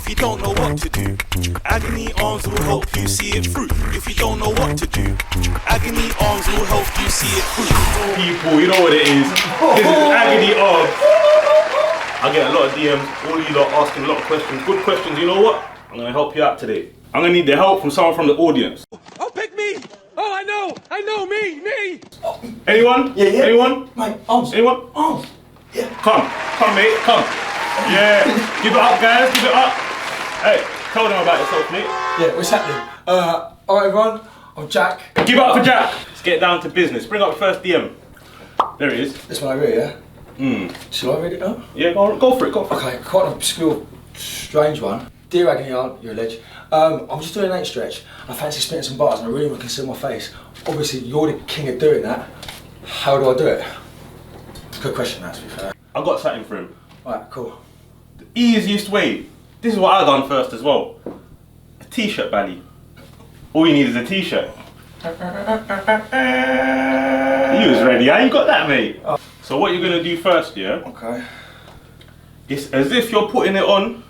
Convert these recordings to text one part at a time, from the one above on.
If you don't know what to do, Agony Armz will help you see it through. If you don't know what to do, Agony Armz will help you see it through. People, you know what it is. This is Agony Armz. I get a lot of DMs, all you lot asking a lot of questions. Good questions, you know what? I'm gonna help you out today. I'm gonna need the help from someone from the audience. Oh, pick me! Oh, I know, me! Anyone? Yeah. Anyone? Mate, Armz. Anyone? Armz. Yeah. Come, mate, come. Yeah, give it up, guys, give it up. Hey, tell them about yourself, mate. Yeah, what's happening? Alright everyone, I'm Jack. Give it up for Jack. Let's get down to business. Bring up the first DM. There it is. This one over here, yeah? Shall I read it out? Yeah, go for it. Okay, quite an obscure, strange one. Dear Agony Armz, you're a ledge. I'm just doing an 8 stretch. I fancy spitting some bars and I really want to conceal my face. Obviously, you're the king of doing that. How do I do it? Good question, that, to be fair. I got something for him. Alright, cool. The easiest way. This is what I done first as well. A t-shirt, Bally. All you need is a t-shirt. You was ready, I ain't got that, mate. So what you're gonna do first, yeah? Okay. It's as if you're putting it on,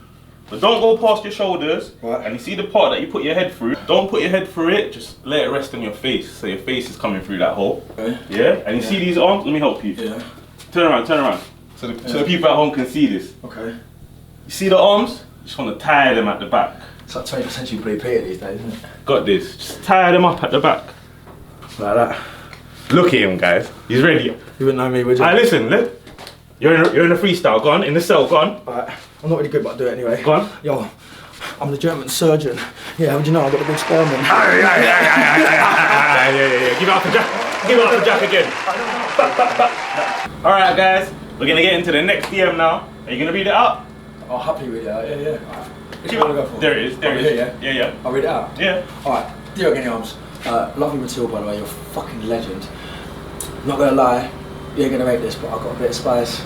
but don't go past your shoulders. Right. And you see the part that you put your head through. Don't put your head through it, just let it rest on your face. So your face is coming through that hole. Okay. Yeah? And you see these arms? Let me help you. Yeah. Turn around. So the people at home can see this. Okay. You see the arms? You just want to tie them at the back. It's like 20th century Blue Peter these days, isn't it? Got this. Just tie them up at the back. Like that. Look at him, guys. He's ready. You wouldn't know me, would you? Alright, listen. You're in a freestyle. Go on. In the cell. Go on. Alright. I'm not really good, but I'll do it anyway. Go on. Yo, I'm the German surgeon. Yeah, how would you know? I've got a big sperm in. Yeah. Give it up for Jack. Give it up for Jack again. Alright, guys. We're going to get into the next DM now. Are you going to read it out? I'll happily read it out, yeah. Which Give one it- do I go for? There it is. There it is. Yeah. I'll read it out. Yeah. Alright, dear Agony Armz, lovely material by the way, you're a fucking legend. Not gonna lie, you ain't gonna make this, but I've got a bit of spice.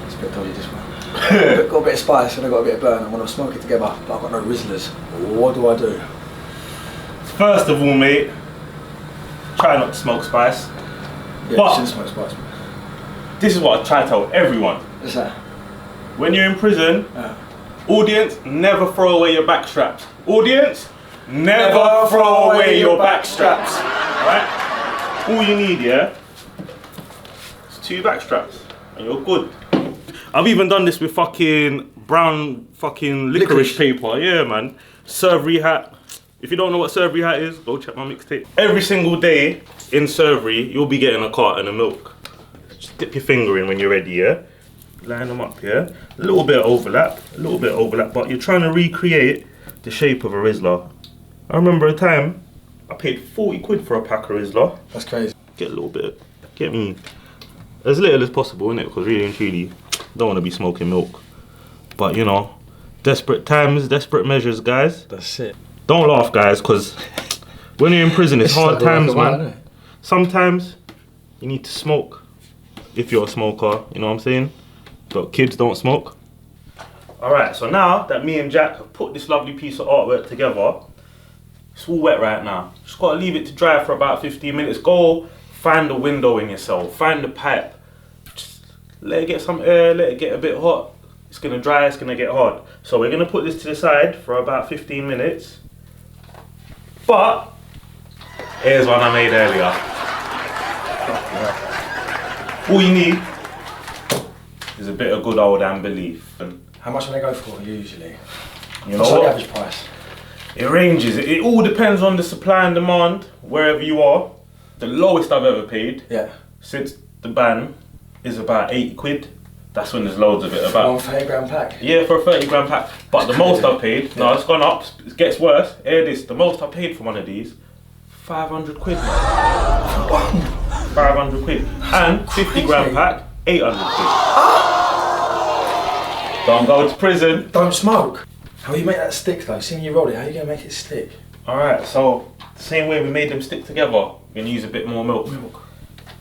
It's a bit dodgy this one. Got a bit of spice and I've got a bit of burn. I want to smoke it together, but I've got no Rizzlers. What do I do? First of all, mate, try not to smoke spice. Yeah, But- you shouldn't smoke spice, man. This is what I try to tell everyone. What's that? When you're in prison, audience, never throw away your back straps. Audience, never throw away your back straps. Alright? All you need, yeah, is 2 back straps, and you're good. I've even done this with fucking brown fucking licorice paper. Yeah, man. Servery hat. If you don't know what servery hat is, go check my mixtape. Every single day in servery, you'll be getting a carton of milk. Just dip your finger in when you're ready, yeah? Line them up, yeah? A little bit of overlap, but you're trying to recreate the shape of a Rizzler. I remember a time, I paid 40 quid for a pack of Rizzler. That's crazy. Get a little bit, get me as little as possible, innit? Because really and truly, don't want to be smoking milk. But you know, desperate times, desperate measures, guys. That's it. Don't laugh, guys, because when you're in prison, it's hard times, man. Isn't it? Sometimes you need to smoke if you're a smoker, you know what I'm saying? But kids don't smoke. Alright, so now that me and Jack have put this lovely piece of artwork together, it's all wet right now. Just gotta leave it to dry for about 15 minutes. Go find the window in your cell, find the pipe. Just let it get some air, let it get a bit hot. It's gonna dry, it's gonna get hard. So we're gonna put this to the side for about 15 minutes. But, here's one I made earlier. All you need is a bit of good old Amber Leaf. How much do they go for usually? You know What's the what? average price? It ranges. It all depends on the supply and demand, wherever you are. The lowest I've ever paid Yeah. since the ban is about 80 quid. That's when there's loads of it about. 1 30-gram pack. Yeah, for a 30-gram pack. But the most I've paid, no, Yeah. it's gone up. It gets worse. Hear this. The most I paid for one of these, 500 quid, man. 500 quid. And 50-gram pack, 800 quid. Don't go to prison. Don't smoke. How do you make that stick though? Seeing you roll it, how are you going to make it stick? Alright, so the same way we made them stick together, we're going to use a bit more milk.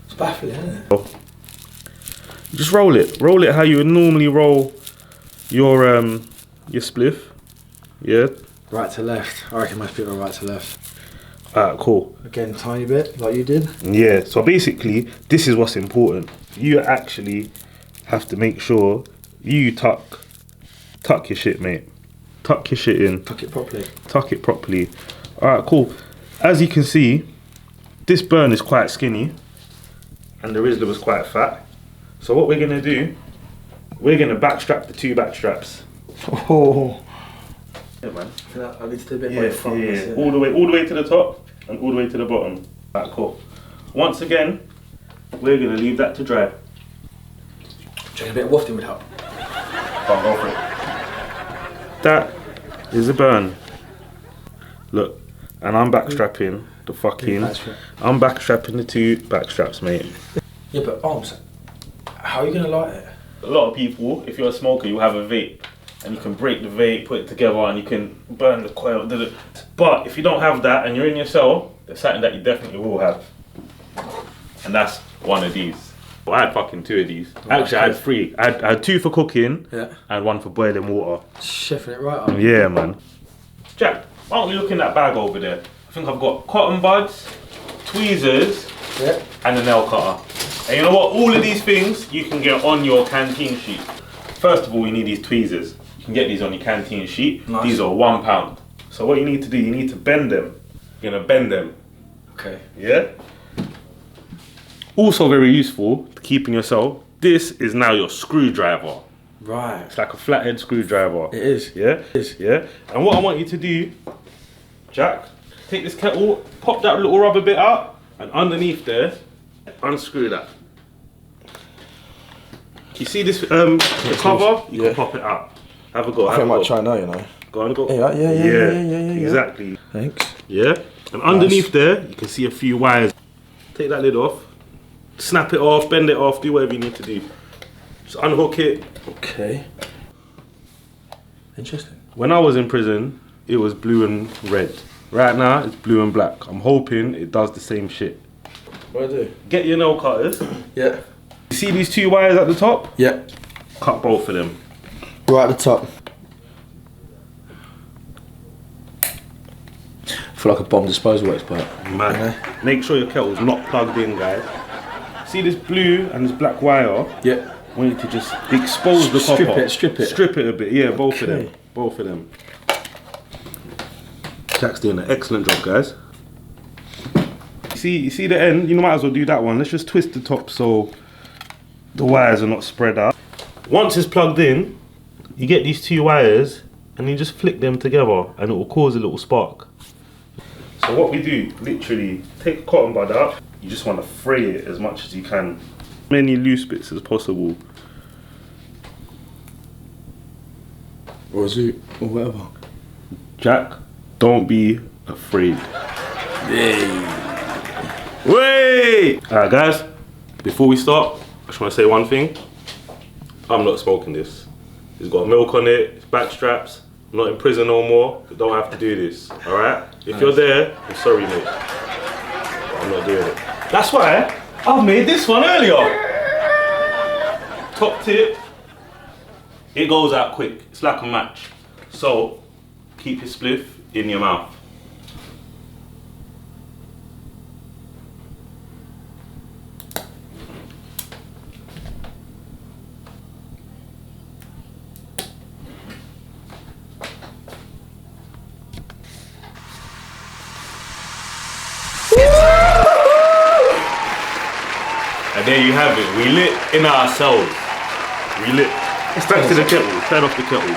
It's baffling, isn't it? Just roll it. Roll it how you would normally roll your spliff. Yeah. Right to left. I reckon most people are right to left. Alright, cool. Again, tiny bit, like you did. Yeah, so basically, this is what's important. You actually have to make sure you tuck your shit, mate. Tuck your shit in. Tuck it properly. Tuck it properly. Alright, cool. As you can see, this burn is quite skinny and the Rizzler was quite fat. So what we're gonna do, we're gonna backstrap the 2 back straps. Oh. Yeah, man. I need to do a bit more front. Yeah. All the way to the top and all the way to the bottom. Alright, cool. Once again, we're gonna leave that to dry. Check a bit of wafting would help. I'll go for it. That is a burn. Look, and I'm backstrapping the fucking. I'm backstrapping the 2 back straps, mate. Yeah, but Armz, how are you gonna light it? A lot of people, if you're a smoker, you have a vape, and you can break the vape, put it together, and you can burn the coil. But if you don't have that, and you're in your cell, there's something that you definitely will have, and that's one of these. Well, I had fucking 2 of these. Actually, I had 3. I had 2 for cooking, and 1 for boiling water. Chefing it right up. Yeah, man. Jack, why don't we look in that bag over there? I think I've got cotton buds, tweezers, and a nail cutter. And you know what? All of these things you can get on your canteen sheet. First of all, you need these tweezers. You can get these on your canteen sheet. Nice. These are £1. So what you need to do, you need to bend them. You're gonna bend them. Okay. Yeah? Also very useful to keep in your cell. This is now your screwdriver. Right. It's like a flathead screwdriver. It is. Yeah? It is. Yeah? And what I want you to do, Jack, take this kettle, pop that little rubber bit out, and underneath there, unscrew that. You see this the cover? You can pop it out. Have a go. I think I might try now, you know. Go on, go. Yeah. Exactly. Thanks. Yeah? And underneath there, you can see a few wires. Take that lid off, snap it off, bend it off, do whatever you need to do. Just unhook it. Okay. Interesting. When I was in prison, it was blue and red. Right now, it's blue and black. I'm hoping it does the same shit. What do I do? Get your nail cutters. Yeah. You see these 2 wires at the top? Yeah. Cut both of them. Right at the top. I feel like a bomb disposal expert. Man, make sure your kettle's not plugged in, guys. See this blue and this black wire? Yeah. I want you to just expose the copper. Strip it. Strip it a bit, yeah, both of them. Both of them. Jack's doing an excellent job, guys. You see the end? You might as well do that one. Let's just twist the top so the wires are not spread out. Once it's plugged in, you get these 2 wires and you just flick them together and it will cause a little spark. So what we do, literally, take a cotton bud out. You just want to fray it as much as you can. Many loose bits as possible. Or a zoo, or whatever. Jack, don't be afraid. Wait! Alright guys, before we start, I just want to say one thing. I'm not smoking this. It's got milk on it, it's back straps. I'm not in prison no more, you don't have to do this, alright? If you're there, I'm sorry mate. But I'm not doing it. That's why I've made this one earlier. Top tip, it goes out quick. It's like a match. So, keep your spliff in your mouth. And there you have it. We lit in ourselves. We lit. It's back to the kettle. Turn off the kettle.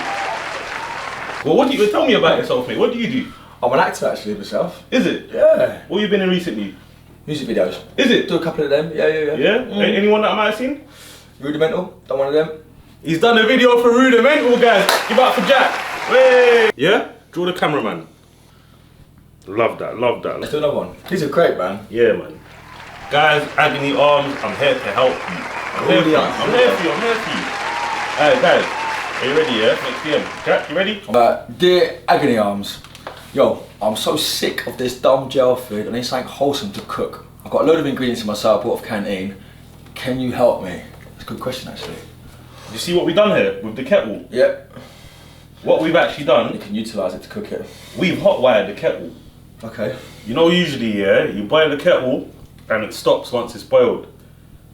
Well, what do you tell me about yourself, mate? What do you do? I'm an actor actually myself. Is it? Yeah. What have you been in recently? Music videos. Is it? Do a couple of them. Yeah. Yeah? Anyone that I might have seen? Rudimental. Done one of them. He's done a video for Rudimental, guys. Give it up for Jack. Hey. Yeah? Draw the cameraman. Love that. Let's do another one. These are great, man. Yeah, man. Guys, Agony Armz, I'm here to help you. I'm here for you. Alright, guys, are you ready, yeah? Next DM. Jack, you ready? Dear Agony Armz, yo, I'm so sick of this dumb gel food and it's something wholesome to cook. I've got a load of ingredients in my cell I bought off canteen. Can you help me? That's a good question, actually. You see what we've done here with the kettle? Yep. What we've actually done, You can utilise it to cook it. we've hot wired the kettle. Okay. You know, usually, yeah, you boil the kettle and it stops once it's boiled.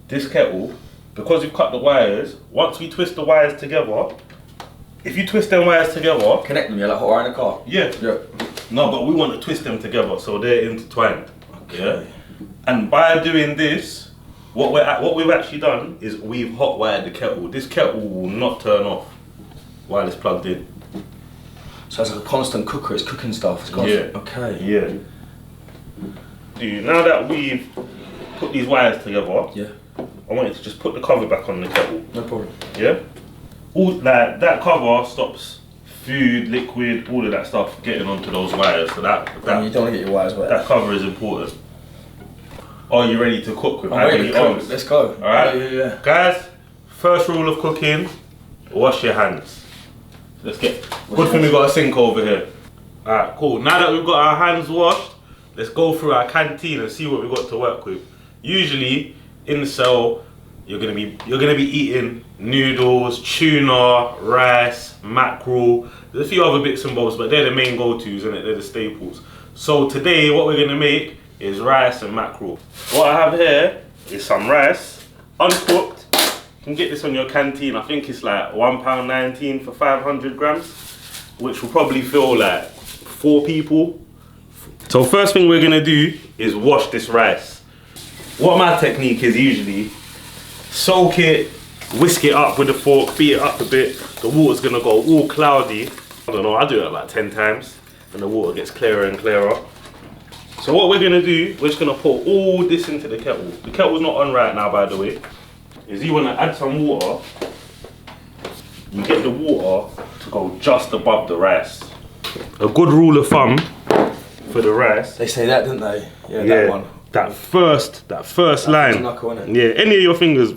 This kettle, because we've cut the wires, once we twist the wires together, if you twist them wires together, Connect them, yeah, like hot wire in a car. yeah. Yeah. No, but we want to twist them together so they're intertwined. Okay. Yeah. And by doing this, what we've actually done is we've hot wired the kettle. This kettle will not turn off while it's plugged in. So it's like a constant cooker. It's cooking stuff. It's constant. Yeah. Okay. Yeah. Now that we've put these wires together, Yeah. I want you to just put the cover back on the kettle. No problem. Yeah. All that cover stops food, liquid, all of that stuff getting onto those wires. So that You don't want to get your wires wet. that cover is important. Are you ready to cook with I'm ready Agony to cook. Armz? Let's go. Alright? Yeah. Guys, first rule of cooking, wash your hands. Let's get, good thing we got a sink over here. Alright, cool. Now that we've got our hands washed, let's go through our canteen and see what we've got to work with. Usually, in the cell, you're gonna be eating noodles, tuna, rice, mackerel. There's a few other bits and bobs, but they're the main go-tos, isn't it? They're the staples. So today, what we're gonna make is rice and mackerel. What I have here is some rice, uncooked. You can get this on your canteen. I think it's like £1.19 for 500 grams, which will probably fill like 4 people. So first thing we're gonna do is wash this rice. What my technique is usually, soak it, whisk it up with a fork, beat it up a bit. The water's gonna go all cloudy. I don't know, I do it about 10 times and the water gets clearer and clearer. So what we're gonna do, we're just gonna pour all this into the kettle. The kettle's not on right now, by the way. Is you wanna add some water, you get the water to go just above the rice. A good rule of thumb for the rice. They say that, didn't they? Yeah, that one. That first line. Knuckle, innit? Yeah, any of your fingers.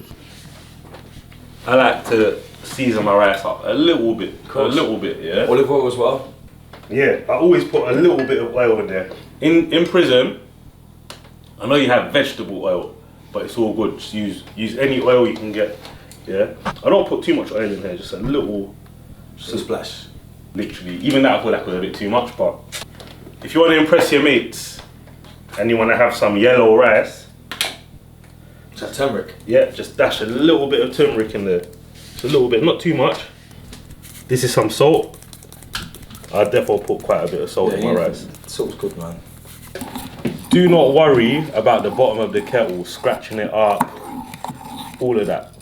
I like to season my rice up a little bit. A little bit, yeah. Olive oil as well. Yeah, I always put a little bit of oil in there. In prison, I know you have vegetable oil, but it's all good. Just use any oil you can get. Yeah. I don't put too much oil in here, just a little. Just a splash. Literally. Even that I feel like was a bit too much, but if you want to impress your mates and you want to have some yellow rice, Is that turmeric? yeah, just dash a little bit of turmeric in there. Just a little bit, not too much. This is some salt. I definitely put quite a bit of salt in my rice. Salt's good, man. Do not worry about the bottom of the kettle, scratching it up, all of that.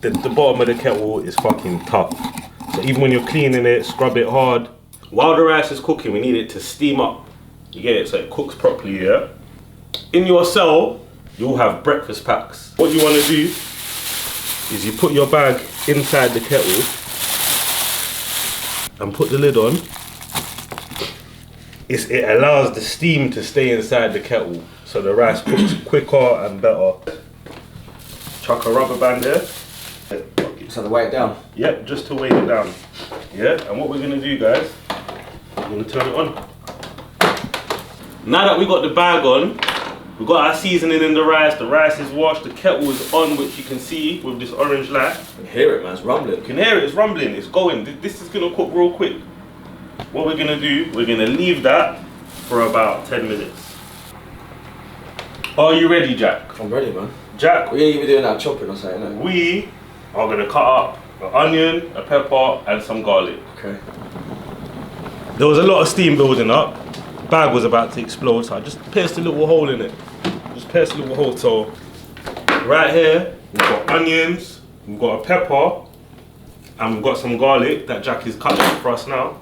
The bottom of the kettle is fucking tough. So even when you're cleaning it, scrub it hard. While the rice is cooking, we need it to steam up. You get it, so it cooks properly, yeah? In your cell, you'll have breakfast packs. What you want to do is you put your bag inside the kettle and put the lid on. It allows the steam to stay inside the kettle, so the rice cooks quicker and better. Chuck a rubber band there. So to weigh it down? Yep, just to weigh it down. Yeah, and what we're gonna do, guys, we're gonna turn it on. Now that we got the bag on, we got our seasoning in the rice is washed, the kettle is on, which you can see with this orange light. You can hear it, man, it's rumbling. You can hear it, it's rumbling, it's going. This is gonna cook real quick. What we're gonna do, we're gonna leave that for about 10 minutes. Are you ready, Jack? I'm ready, man. Jack, We ain't even doing that chopping or something, no? we are gonna cut up an onion, a pepper, and some garlic. Okay. There was a lot of steam building up. Bag was about to explode, so I just pierced a little hole in it. Just pierced a little hole. So right here, we've got onions, we've got a pepper, and we've got some garlic that Jack is cutting up for us now.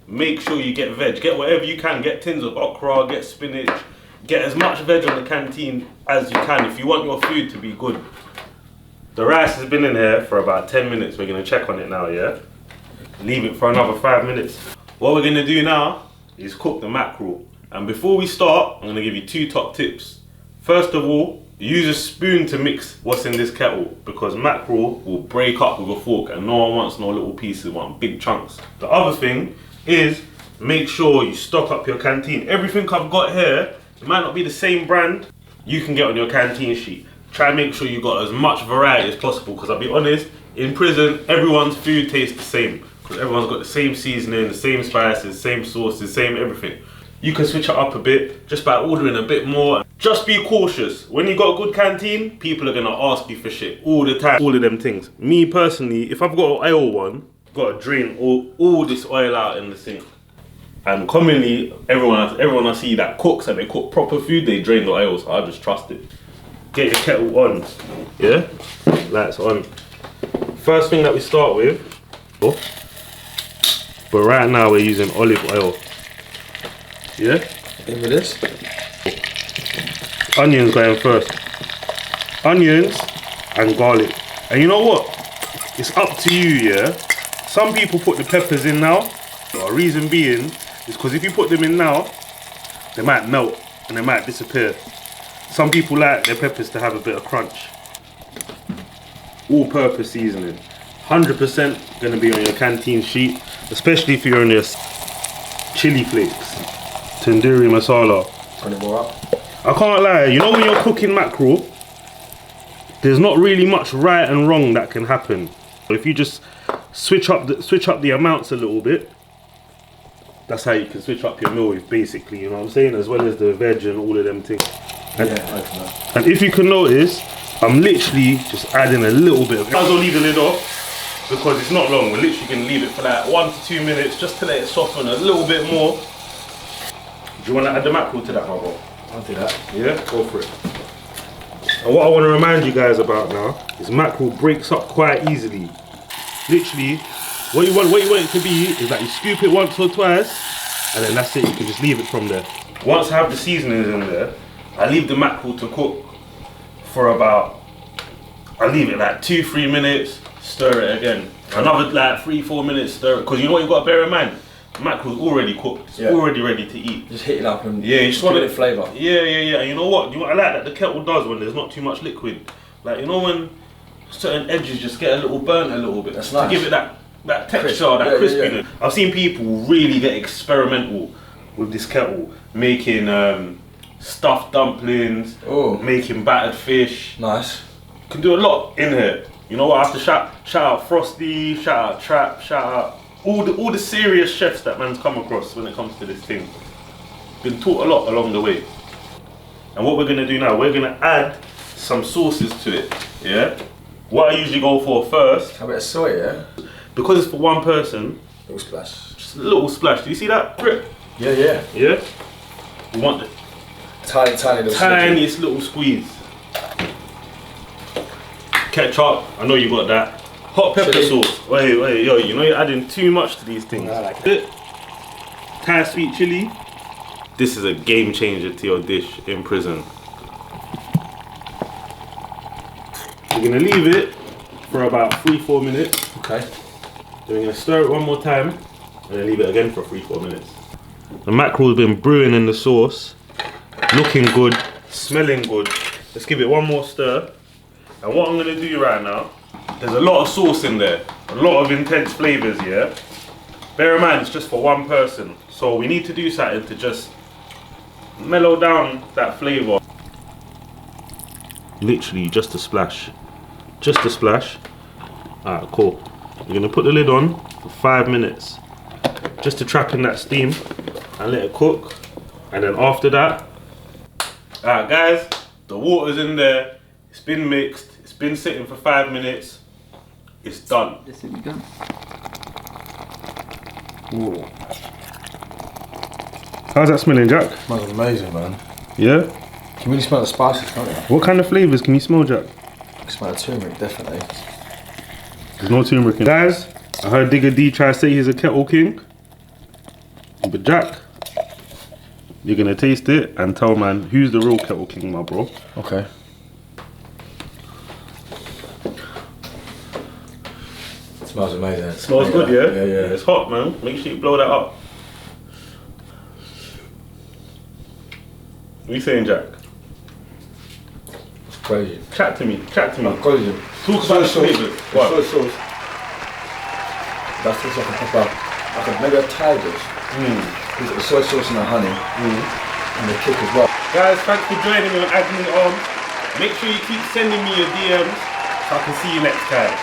Make sure you get veg. Get whatever you can. Get tins of okra, get spinach, get as much veg on the canteen as you can if you want your food to be good. The rice has been in here for about 10 minutes. We're gonna check on it now, yeah? Leave it for another 5 minutes. What we're gonna do now is cook the mackerel. And before we start, I'm gonna give you 2 top tips. First of all, use a spoon to mix what's in this kettle, because mackerel will break up with a fork and no one wants no little pieces, we want big chunks. The other thing is, make sure you stock up your canteen. Everything I've got here, it might not be the same brand, you can get on your canteen sheet. Try and make sure you got as much variety as possible, because I'll be honest, in prison, everyone's food tastes the same. Because everyone's got the same seasoning, the same spices, same sauces, same everything. You can switch it up a bit just by ordering a bit more. Just be cautious. When you got a good canteen, people are gonna ask you for shit all the time. All of them things. Me personally, if I've got an oil one, Gotta drain all this oil out in the sink. And commonly, everyone I see that cooks and they cook proper food, they drain the oil, so I just trust it. Get your kettle on, yeah? Lights on. First thing that we start with, but right now we're using olive oil. Yeah? In with this. Onions going first. Onions and garlic. And you know what? It's up to you, yeah? Some people put the peppers in now. The reason being is because if you put them in now, they might melt and they might disappear. Some people like their peppers to have a bit of crunch. All-purpose seasoning. 100% going to be on your canteen sheet, especially if you're on your chili flakes, tandoori masala. Turn it more up. I can't lie, you know when you're cooking mackerel, there's not really much right and wrong that can happen. If you just switch up the amounts a little bit, that's how you can switch up your meal, basically, you know what I'm saying? As well as the veg and all of them things. And if you can notice, I'm literally just adding a little bit of it. I'll leave the lid off because it's not long. We're literally going to leave it for like 1 to 2 minutes just to let it soften a little bit more. Do you want to add the mackerel to that, my bro? I'll do that. Yeah, go for it. And what I want to remind you guys about now is mackerel breaks up quite easily. Literally, what you want it to be is that you scoop it once or twice, and then that's it. You can just leave it from there. Once I have the seasonings in there, I leave the mackerel to cook for about, I leave it like 2-3 minutes, stir it again. Another like 3-4 minutes, stir it. Because you know what you've got to bear in mind? The mackerel's already cooked, it's already ready to eat. Just heat it up and you just want give it flavour. Yeah. And you know what? I like that the kettle does when there's not too much liquid. Like, you know when certain edges just get a little burnt a little bit. That's nice. To give it that texture, that crispiness. Yeah. I've seen people really get experimental with this kettle, making stuffed dumplings, making battered fish. Nice. Can do a lot in here. You know what? I have to shout out Frosty, shout out Trap, shout out all the serious chefs that man's come across when it comes to this thing. Been taught a lot along the way. And what we're gonna do now, we're gonna add some sauces to it. Yeah. What I usually go for first. A bit of soy, yeah. Because it's for one person. Little splash. Just a little splash. Do you see that? Drip. Yeah. Yeah. We want the tiniest little squeeze. Ketchup. I know you got that. Hot pepper sauce. Wait, yo, you know you're adding too much to these things. I like it. Thai sweet chili. This is a game changer to your dish in prison. We're gonna leave it for about 3-4 minutes. Okay. Then we're gonna stir it one more time and then leave it again for 3-4 minutes. The mackerel's been brewing in the sauce, looking good, smelling good. Let's give it one more stir. And what I'm gonna do right now, there's a lot of sauce in there, a lot of intense flavors, yeah? Bear in mind, it's just for one person. So we need to do something to just mellow down that flavor. Literally just a splash. Just a splash. Alright, cool. You're gonna put the lid on for 5 minutes. Just to trap in that steam and let it cook. And then after that, alright guys, the water's in there. It's been mixed. It's been sitting for 5 minutes. It's done. This will be done. Ooh. How's that smelling, Jack? Smells amazing, man. Yeah? You can really smell the spices, can't you? What kind of flavours can you smell, Jack? I can smell the turmeric, definitely. There's no turmeric in. Guys, I heard Digger D try to say he's a kettle king. But Jack, you're gonna taste it and tell man who's the real kettle king, my bro. Okay. It smells amazing. It Smells good, yeah? Yeah. It's hot, man. Make sure you blow that up. What are you saying, Jack? It's crazy. Chat to me. It's crazy. Talk about the flavours. What? Soy sauce. That's what I can pop up. Maybe a Thai dish. Because the soy sauce and the honey. And the kick as well. Guys, thanks for joining me on Agony Armz. Make sure you keep sending me your DMs so I can see you next time.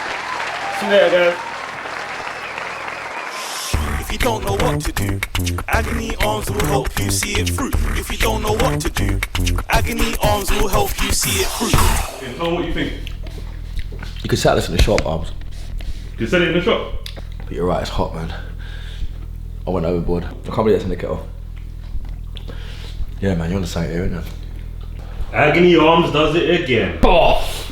See you later, guys. If you don't know what to do, Agony Armz will help you see it through. If you don't know what to do, Agony Armz will help you see it through. Tell me what you think. You can sell this in the shop, Arms. You can sell it in the shop? But you're right, it's hot, man. I went overboard. I can't believe it's in the kettle. Yeah, man, you're on the same here, aren't you? Agony Armz does it again. Oh.